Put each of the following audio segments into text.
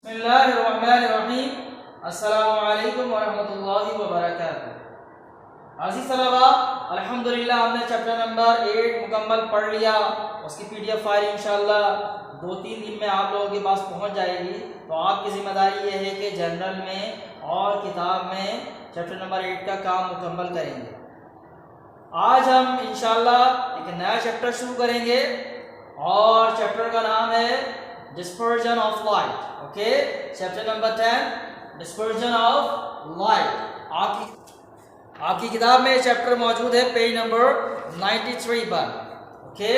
बिस्मिल्लाहिर्रहमानिर्रहीम। अस्सलामु अलैकुम वरहमतुल्लाहि वबरकातुहू। अज़ीज़ तलबा, अल्हम्दुलिल्लाह हमने चैप्टर नंबर 8 मुकम्मल पढ़ लिया। उसकी PDF फाइल इंशाअल्लाह 2-3 दिन में आप लोगों के पास पहुंच जाएगी। तो आपकी ज़िम्मेदारी ये है कि जनरल में और किताब में चैप्टर नंबर 8 का काम मुकम्मल करेंगे। आज हम इंशाअल्लाह एक नया चैप्टर शुरू करेंगे और चैप्टर का नाम है dispersion of light. Okay, chapter number 10 dispersion of light. आपकी किताब में चैप्टर मौजूद है पेज नंबर 93 पर। ओके,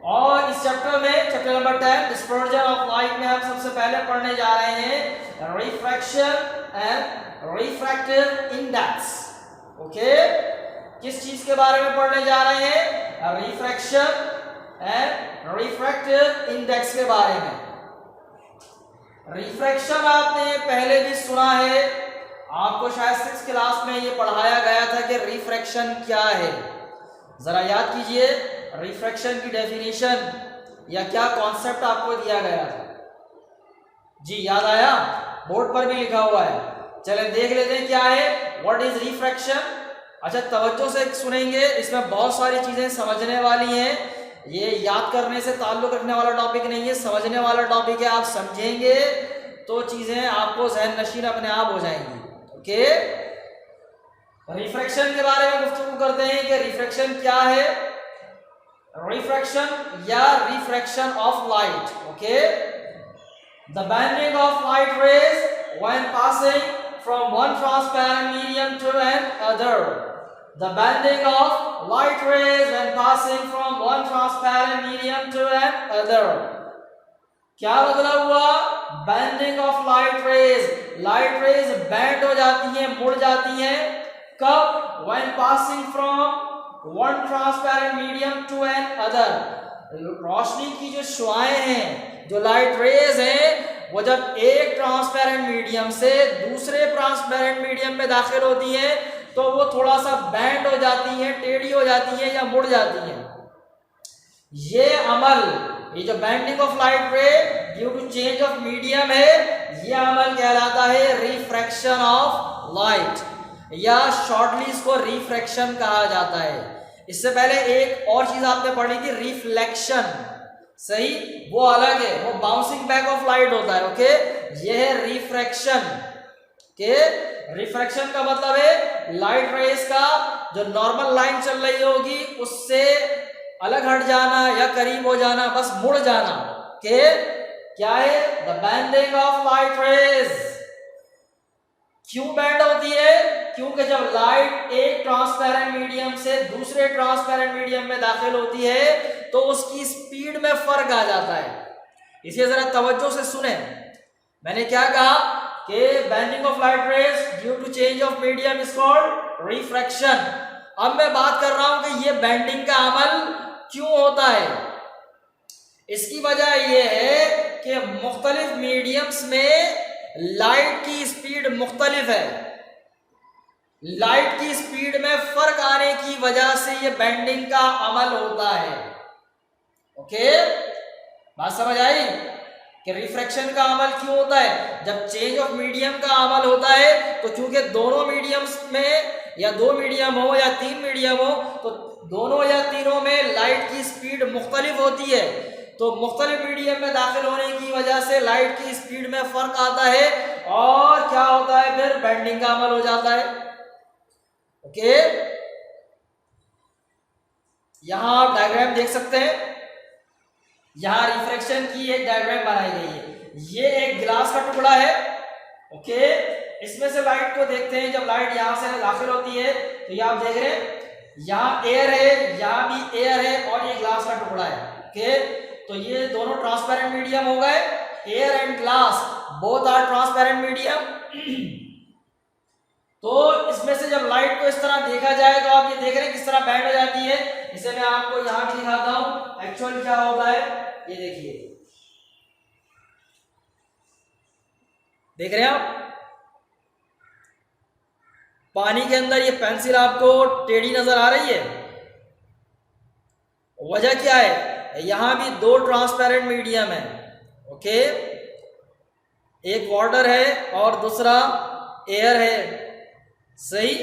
और इस चैप्टर में chapter number 10 dispersion of light में हम सबसे पहले पढ़ने जा रहे हैं refraction and refractive index. Okay, किस चीज के बारे में पढ़ने जा रहे हैं? रिफ्रैक्शन एंड रिफ्रैक्टिव इंडेक्स के बारे में। रिफ्रैक्शन आपने पहले भी सुना है, आपको शायद 6th क्लास में ये पढ़ाया गया था कि रिफ्रैक्शन क्या है। जरा याद कीजिए, रिफ्रैक्शन की डेफिनेशन या क्या कॉन्सेप्ट आपको दिया गया था। जी याद आया? बोर्ड पर भी लिखा हुआ है। चले देख लेते हैं क्या है, व्हाट इज रिफ्रैक्शन। अच्छा, तवज्जो से सुनेंगे, इसमें बहुत सारी चीजें समझने वाली हैं। ये याद करने से ताल्लुक रखने वाला टॉपिक नहीं है, समझने वाला टॉपिक है। आप समझेंगे तो चीजें आपको ज़हन नशीन अपने आप हो जाएंगी। ओके, रिफ्रैक्शन के बारे में गुफ्तगू करते हैं कि रिफ्रैक्शन क्या है। रिफ्रैक्शन या refraction of light. Okay, the bending of light raise when passing from one transparent medium to another. The bending of light rays when passing from one transparent medium to another. क्या मतलब हुआ? Bending of light rays. Light rays bend हो जाती हैं, मुड़ जाती हैं। कब? When passing from one transparent medium to another. रोशनी की जो शुआएं हैं, जो लाइट रेज हैं, वो जब एक ट्रांसपेरेंट मीडियम से दूसरे ट्रांसपेरेंट मीडियम में दाखिल होती हैं तो वो थोड़ा सा बैंड हो जाती हैं, टेढ़ी हो जाती हैं या मुड़ जाती हैं। ये अमल, ये जो bending of light ray due to change of medium है, ये अमल कहलाता है रिफ्रैक्शन ऑफ लाइट, या शॉर्टली इसको रिफ्रैक्शन कहा जाता है। इससे पहले एक और चीज आपने पढ़ी थी, रिफ्लेक्शन। सही, वो अलग है, वो बाउंसिंग बैक ऑफ लाइट होता है। ओके, ये है रिफ्रैक्शन। के रिफ्रैक्शन का मतलब है लाइट रेस का जो नॉर्मल लाइन चल रही होगी उससे अलग हट जाना या करीब हो जाना, बस मुड़ जाना। के क्या है? The bending of light raise. क्यों बैंड होती है? क्योंकि जब लाइट एक ट्रांसपेरेंट मीडियम से दूसरे ट्रांसपेरेंट मीडियम में दाखिल होती है तो उसकी स्पीड में फर्क आ जाता है। इसे जरा तवज्जो से सुने। मैंने क्या कहा कि bending of light rays due to change of medium is called refraction. अब मैं बात कर रहा हूं कि ये बेंडिंग का अमल क्यों होता है। इसकी वजह यह है कि मुख्तलिफ मीडियम्स में लाइट की स्पीड मुख्तलिफ है। लाइट की स्पीड में फर्क आने की वजह से ये बेंडिंग का अमल होता है। ओके, बात समझ आई कि रिफ्रैक्शन का अमल क्यों होता है? जब चेंज ऑफ मीडियम का अमल होता है तो चूंकि दोनों मीडियम्स में या 2 मीडियम हो या 3 मीडियम हो तो दोनों या तीनों में लाइट की स्पीड मुख्तलिफ होती है। तो मुख्तलिफ मीडियम में दाखिल होने की वजह से लाइट की स्पीड में फर्क आता है और क्या होता है, फिर बेंडिंग का अमल हो जाता है। ओके, यहां आप डायग्राम देख सकते हैं। यहां रिफ्रैक्शन की एक डायग्राम बनाई गई है। ये एक गिलास का टुकड़ा है। ओके, इसमें से लाइट को देखते हैं। जब लाइट यहां से दाखिल होती है तो ये आप देख रहे हैं, यहां एयर है, यहां भी एयर है और ये ग्लास का टुकड़ा है। ओके, तो ये दोनों ट्रांसपेरेंट मीडियम हो गए। Air and glass both are transparent medium. तो इसमें से जब लाइट को इस तरह देखा जाए तो आप ये देख रहे हैं किस तरह बैंड हो जाती है। इसे मैं आपको यहां भी दिखाता हूं एक्चुअल क्या होता है। ये देखिए, देख रहे हैं आप पानी के अंदर ये पेंसिल आपको टेढ़ी नजर आ रही है। वजह क्या है? यहां भी 2 ट्रांसपेरेंट मीडियम है। ओके, एक वाटर है और दूसरा एयर है, सही।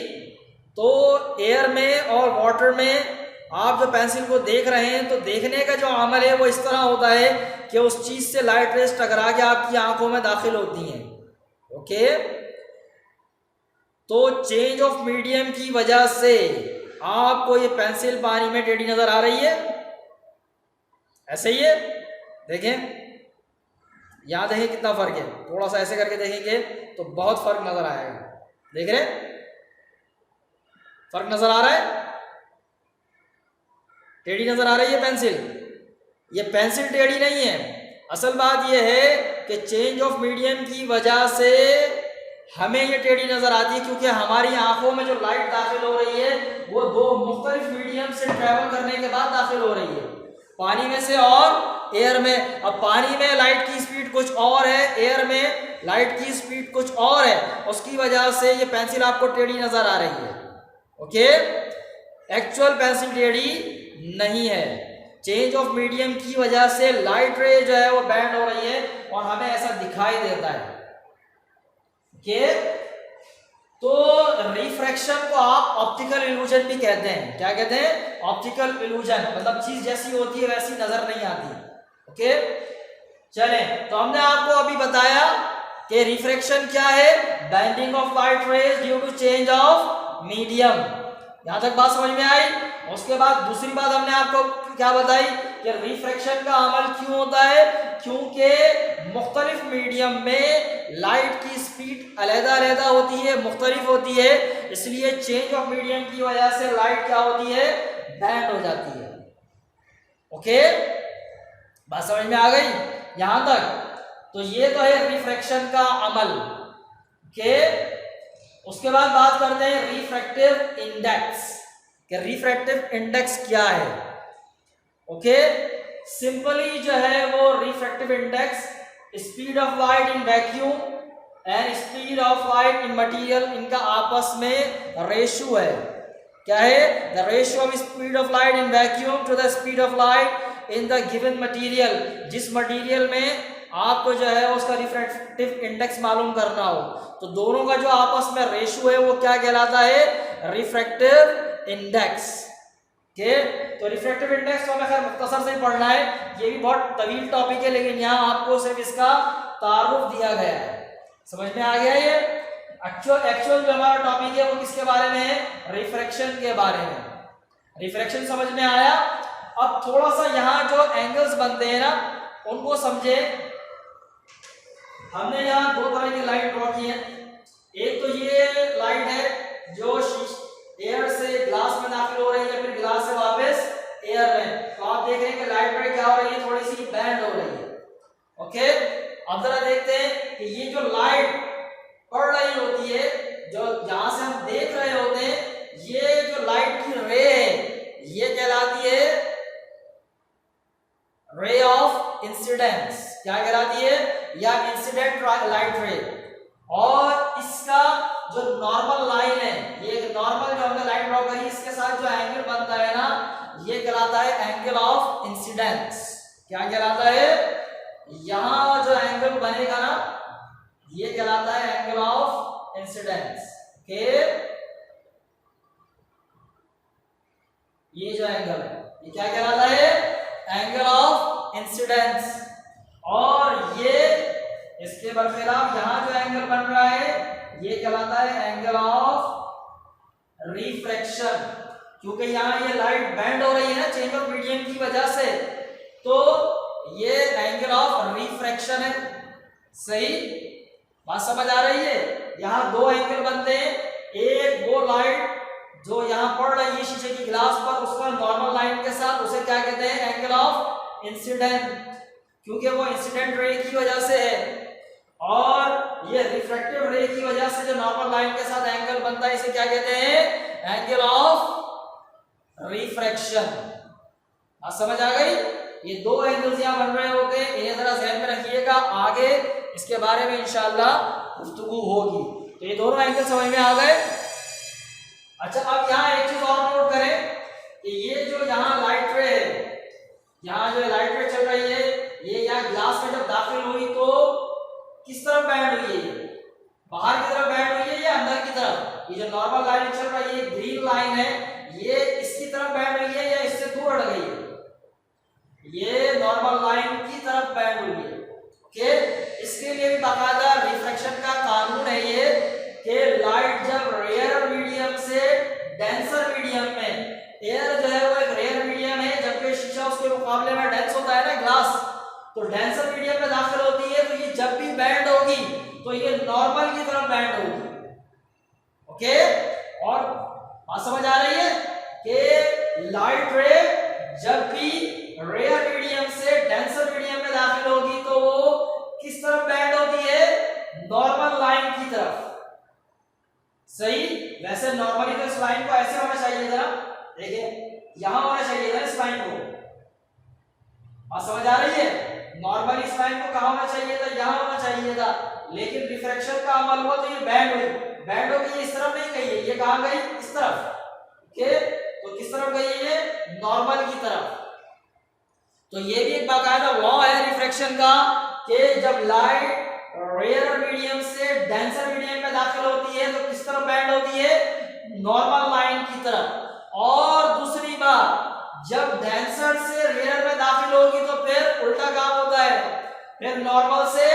तो एयर में और वाटर में आप जो पेंसिल को देख रहे हैं तो देखने का जो अमल है वो इस तरह होता है कि उस चीज से लाइट रेज टकरा के आपकी आंखों में दाखिल होती हैं। ओके, तो चेंज ऑफ मीडियम की वजह से आपको ये पेंसिल पानी में टेढ़ी नजर आ रही है, ऐसे ही है। देखें, यहां देखें कितना फर्क है, थोड़ा सा ऐसे करके देखेंगे तो बहुत फर्क नजर आएगा। देख रहे, फर्क नजर आ रहा है, टेढ़ी नजर आ रही है पेंसिल। ये पेंसिल टेढ़ी नहीं है, असल बात यह है कि चेंज ऑफ मीडियम की वजह से हमें ये टेढ़ी नजर आती है, क्योंकि हमारी आंखों में जो लाइट दाखिल हो रही है वो दो मुख्तलिफ मीडियम से ट्रेवल करने के बाद दाखिल हो रही है, पानी में से और एयर में। अब पानी में लाइट की स्पीड कुछ और है, एयर में लाइट की स्पीड कुछ और है, उसकी वजह से ये पेंसिल आपको टेढ़ी नजर आ रही है। ओके, एक्चुअल पेंसिल टेढ़ी नहीं है, चेंज ऑफ मीडियम की वजह से लाइट रे जो है वो बैंड हो रही है और हमें ऐसा दिखाई देता है। ओके, तो रिफ्रैक्शन को आप ऑप्टिकल इल्यूजन भी कहते हैं। क्या कहते हैं? ऑप्टिकल इल्यूजन, मतलब चीज जैसी होती है वैसी नजर नहीं आती। ओके, चले, तो हमने आपको अभी बताया कि रिफ्रैक्शन क्या है, bending of light rays due to change of medium. यहां तक बात समझ में आई। उसके बाद दूसरी बात हमने आपको क्या बताई कि रिफ्रैक्शन का अमल क्यों होता है, क्योंकि मुख्तलिफ मीडियम में लाइट की स्पीड अलग-अलग होती है, मुख्तलिफ होती है, इसलिए चेंज ऑफ मीडियम की वजह से लाइट क्या होती है, बैंड हो जाती है। ओके, बात समझ में आ गई यहां तक? तो ये तो है रिफ्रैक्शन का अमल के। उसके बाद बात करते हैं रिफ्रैक्टिव इंडेक्स, कि रिफ्रैक्टिव इंडेक्स क्या है। ओके, सिंपली जो है वो refractive index speed of light in vacuum and speed of light in material, इनका आपस में रेशियो है। क्या है? The ratio of speed of light in vacuum to the speed of light in the given material. जिस material में आपको जो है उसका रिफ्रैक्टिव इंडेक्स मालूम करना हो, तो दोनों का जो आपस में रेशियो है वो क्या कहलाता है, रिफ्रैक्टिव इंडेक्स। के तो रिफ्रैक्टिव इंडेक्स तो हमें खैर मुख्तसर से ही पढ़ना है, ये भी बहुत तवील टॉपिक है, लेकिन यहाँ आपको सिर्फ इसका तारुफ दिया गया है। समझ में आ गया? ये एक्चुअल जो हमारा टॉपिक है वो किसके बारे में है, रिफ्रैक्शन के बारे में। रिफ्रैक्शन समझ में आया। अब थोड़ा सा यहाँ जो एंगल्स बनते हैं ना उनको समझे। हमने यहाँ दो तरह की लाइट ड्रॉ की है। एक तो ये लाइट है जो एयर से ग्लास में दाखिल हो रही है, फिर ग्लास से वापस एयर में, तो आप देख रहे हैं कि लाइट रे क्या हो रही है, थोड़ी सी बैंड हो रही है। ओके, अब जरा देखते हैं कि ये जो लाइट पड़ रही होती है, जो जहां से हम देख रहे होते हैं, ये जो लाइट की रे है ये कहलाती है रे ऑफ इंसिडेंस। क्या कहलाती है? या इंसिडेंट लाइट रे। और इसका जो नॉर्मल लाइन है, ये नॉर्मल जो हमने लाइन ड्रॉ करी, इसके साथ जो एंगल बनता है ना, ये कहलाता है एंगल ऑफ इंसिडेंस। क्या कहलाता है? यहां जो एंगल बनेगा ना ये कहलाता है एंगल ऑफ इंसिडेंस। ओके, ये जो एंगल है ये क्या कहलाता है, एंगल ऑफ इंसिडेंस। और ये इसके बरखिलाफ यहां जो एंगल बन रहा है ये कहलाता है एंगल ऑफ रिफ्रैक्शन, क्योंकि यहां ये लाइट बैंड हो रही है ना चेंज ऑफ मीडियम की वजह से, तो ये एंगल ऑफ रिफ्रैक्शन है। सही बात समझ आ रही है? यहां दो एंगल बनते हैं, एक वो लाइट जो यहां पड़ रही है शीशे की ग्लास पर, उसका नॉर्मल लाइन के साथ, उसे क्या कहते हैं, एंगल ऑफ इंसिडेंट, क्योंकि वो इंसिडेंट रे की वजह से है। और ये रिफ्रैक्टिव रे की वजह से जो नॉर्मल लाइन के साथ एंगल बनता है इसे क्या कहते हैं, एंगल ऑफ रिफ्रैक्शन। बात समझ आ गई? ये दो एंगल्स यहां बन रहे होते हैं, इन्हें जरा ध्यान में रखिएगा, आगे इसके बारे में इंशाअल्लाह गुफ्तगू होगी। तो ये दोनों एंगल समझ में आ गए। अच्छा, अब यहाँ एक चीज और नोट करें कि ये जो यहाँ लाइट रे है, यहाँ जो लाइट रे चल रही है, ये यहाँ ग्लास में जब दाखिल हुई तो किस तरफ बैंड हुई है, ये बाहर की तरफ बैंड हुई है या अंदर की तरफ? ये जो नॉर्मल लाइन चल रहा है, ये ग्रीन लाइन है, ये इसकी तरफ बैंड हुई है या इससे दूर हट गई है? ये नॉर्मल लाइन की तरफ बैंड हुई है। ओके, इसके लिए भी बाकायदा रिफ्रैक्शन का कानून है ये कि लाइट जब रेयर मीडियम से डेंसर मीडियम में, एयर जो है वो एक रेयर मीडियम है जबकि शीशा उसके मुकाबले में डेंस होता है ना, ग्लास, तो डेंसर मीडियम में दाखिल होती है, तो ये जब भी बैंड होगी तो ये नॉर्मल की तरफ बैंड होगी। ओके, और बात समझ आ रही है कि लाइट रे जब भी रेयर मीडियम से डेंसर मीडियम में दाखिल होगी तो वो किस तरफ बैंड होती है? नॉर्मल लाइन की तरफ। सही, वैसे नॉर्मली तो इस लाइन को ऐसे होना चाहिए था, देखिए यहां होना चाहिए था इस लाइन को, बात समझ आ रही है? नॉर्मली इस लाइन को कहां होना चाहिए था? यहां होना चाहिए था, लेकिन रिफ्रैक्शन का अमल हुआ तो ये बैंड हुई, बैंड हो गई, इस तरफ नहीं गई है, ये कहां गई? इस तरफ। ओके, तो किस तरफ गई है? ये नॉर्मल की तरफ। तो ये भी एक बाकायदा लॉ है रिफ्रैक्शन का कि जब लाइट रेयर मीडियम से डेंसर मीडियम में दाखिल होती है तो किस तरफ बैंड होती है? नॉर्मल लाइन की तरफ। और दूसरी बात, जब डेंसर से रेयर में दाखिल होगी तो फिर उल्टा काम होता है, फिर नॉर्मल से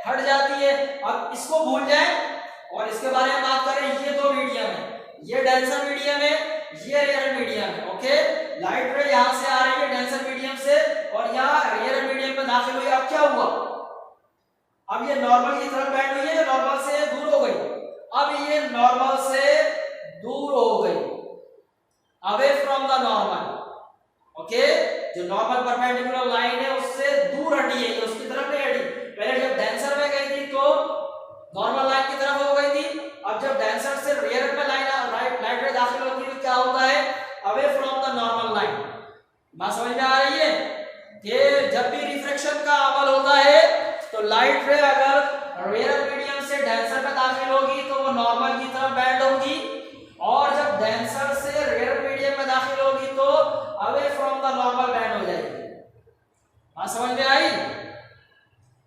हट जाती है। अब इसको भूल जाए और इसके बारे में बात करें, ये दो मीडियम है, ये डेंसर मीडियम है, ये रेयर मीडियम है। ओके, लाइट रे यहां से आ रही है डेंसर मीडियम से और यहाँ रेयर मीडियम में दाखिल हुई। अब क्या हुआ? अब ये नॉर्मल की तरफ बैंड हुई है, नॉर्मल से दूर हो गई। अब ये नॉर्मल से दूर हो गई, away from the normal. Okay, जो नॉर्मल परपेंडिकुलर लाइन है उससे दूर हटी है, उसकी तरफ नहीं हटी। पहले जब डेंसर में गई थी तो नॉर्मल लाइन की तरफ हो गई थी, अब जब डेंसर से रेयर में लाइट रे दाखिल होती है तो क्या होता है? Away from the normal line. बात समझ में आ रही है कि जब भी रिफ्रैक्शन का अमल होता है तो लाइट रे अगर रेयर मीडियम से डेंसर में दाखिल होगी तो वो नॉर्मल की तरफ बैंड होगी, और जब डेंसर से रेयर मीडियम में दाखिल होगी तो away from the normal band हो जाएगी। बात समझ में आई?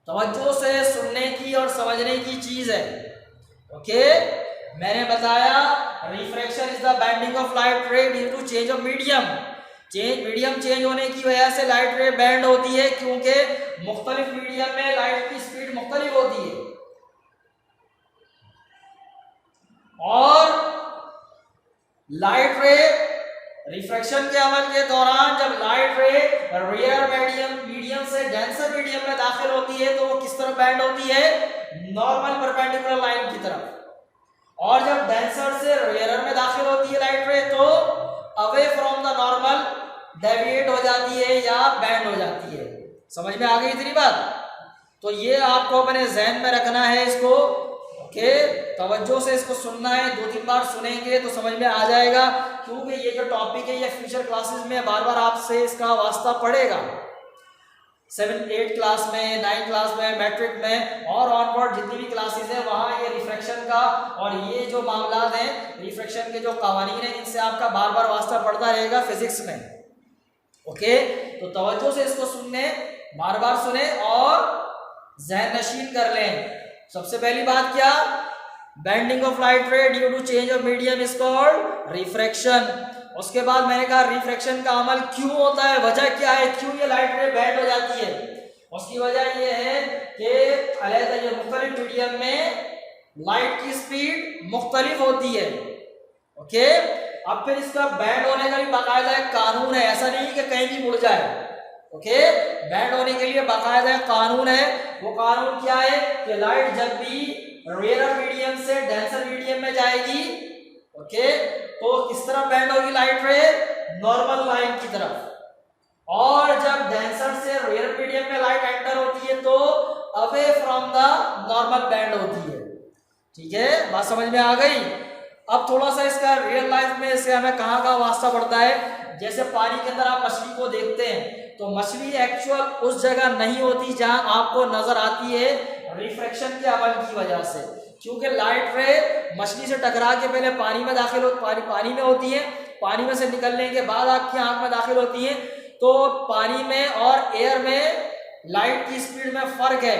तवज्जो से सुनने की और समझने की चीज है। ओके, मैंने बताया refraction is the bending of light ray due to change of medium. Medium change होने की वजह से लाइट रे बैंड होती है, क्योंकि मुख्तलिफ मीडियम में लाइट की स्पीड मुख्तलिफ होती है। और लाइट रे रिफ्रैक्शन के अमल के दौरान जब लाइट रे रेयर मीडियम से डेंसर मीडियम में दाखिल होती है तो वो किस तरफ बैंड होती है? नॉर्मल परपेंडिकुलर लाइन की तरफ। और जब डेंसर से रेयर में दाखिल होती है लाइट रे तो away from the normal deviate हो जाती है या बैंड हो जाती है। समझ में आ गई इतनी बात? तो ये आपको अपने जहन में रखना है इसको। ओके, तवज्जो से इसको सुनना है, 2-3 बार सुनेंगे तो समझ में आ जाएगा, क्योंकि ये जो टॉपिक है ये फ्यूचर क्लासेस में बार बार आपसे इसका वास्ता पड़ेगा। 7, 8 क्लास में, 9 क्लास में, मैट्रिक में और ऑनवर्ड जितनी भी क्लासेस हैं वहाँ ये रिफ्रैक्शन का और ये जो मामलात हैं रिफ्रैक्शन के जो कवानीन हैं इनसे आपका बार बार वास्ता पड़ता रहेगा फिजिक्स में। ओके, तो तवज्जो से इसको सुनने, बार बार सुने और ज़हन नशीन कर लें। सबसे पहली बात क्या? Bending of light ray due to change of medium is called refraction. उसके बाद मैंने कहा रिफ्रैक्शन का अमल क्यों होता है, वजह क्या है, क्यों ये लाइट रे बेंड हो जाती है। उसकी वजह ये है कि अलग ये मुख्तलिफ मीडियम में लाइट की स्पीड मुख्तलिफ होती है। ओके, अब फिर इसका बैंड होने का भी बाकायदा एक कानून है, ऐसा नहीं कि कहीं भी मुड़ जाए। ओके, बैंड होने के लिए बाकायदा एक कानून है। वो कानून क्या है कि लाइट जब भी रेयर मीडियम से डेंसर मीडियम में जाएगी, ओके, तो किस तरफ बैंड होगी लाइट रे? नॉर्मल लाइन की तरफ। और जब डेंसर से रेयर मीडियम में लाइट एंटर होती है तो away from the normal band होती है। ठीक है, बात समझ में आ गई? अब थोड़ा सा इसका रियल लाइफ में इससे हमें कहाँ का वास्ता पड़ता है। जैसे पानी के अंदर आप मछली को देखते हैं तो मछली एक्चुअल उस जगह नहीं होती जहां आपको नजर आती है रिफ्रैक्शन के अमल की वजह से, क्योंकि लाइट रे मछली से टकरा के पहले पानी में दाखिल हो पानी में होती है, पानी में से निकलने के बाद आपकी आंख में दाखिल होती है। तो पानी में और एयर में लाइट की स्पीड में फर्क है,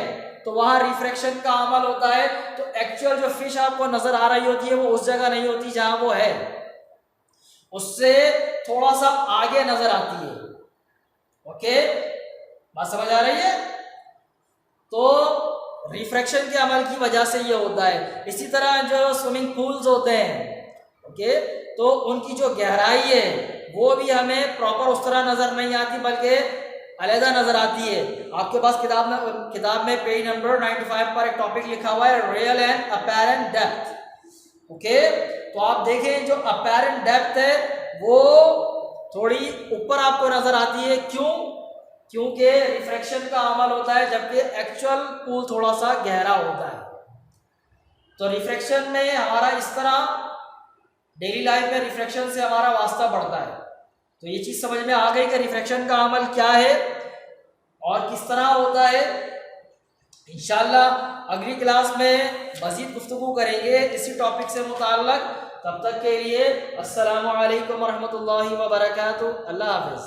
तो वहां रिफ्रैक्शन का अमल होता है, तो एक्चुअल जो फिश आपको नजर आ रही होती है वो उस जगह नहीं होती जहां वो है, उससे थोड़ा सा आगे नजर आती है। ओके, बात समझ आ रही है? तो रिफ्रैक्शन के अमल की वजह से ये होता है। इसी तरह जो स्विमिंग पूल्स होते हैं, ओके, तो उनकी जो गहराई है वो भी हमें प्रॉपर उस तरह नजर नहीं आती, बल्कि अलग नजर आती है। आपके पास किताब में पेज नंबर 95 पर एक टॉपिक लिखा हुआ है, real and apparent depth. Okay, तो आप देखें जो अपैरेंट डेप्थ है वो थोड़ी ऊपर आपको नजर आती है। क्यों? क्योंकि रिफ्रैक्शन का अमल होता है, जबकि एक्चुअल पूल थोड़ा सा गहरा होता है। तो रिफ्रैक्शन में हमारा इस तरह डेली लाइफ में रिफ्रैक्शन से हमारा वास्ता बढ़ता है। तो ये चीज समझ में आ गई कि रिफ्रैक्शन का अमल क्या है और किस तरह होता है। इंशाल्लाह अगली क्लास में मजीद गुफ्तगू करेंगे इसी टॉपिक से मुताल्लक। तब तक के लिए अस्सलामु अलैकुम वरहमतुल्लाहि वबरकातुहू। अल्लाह हाफिज़।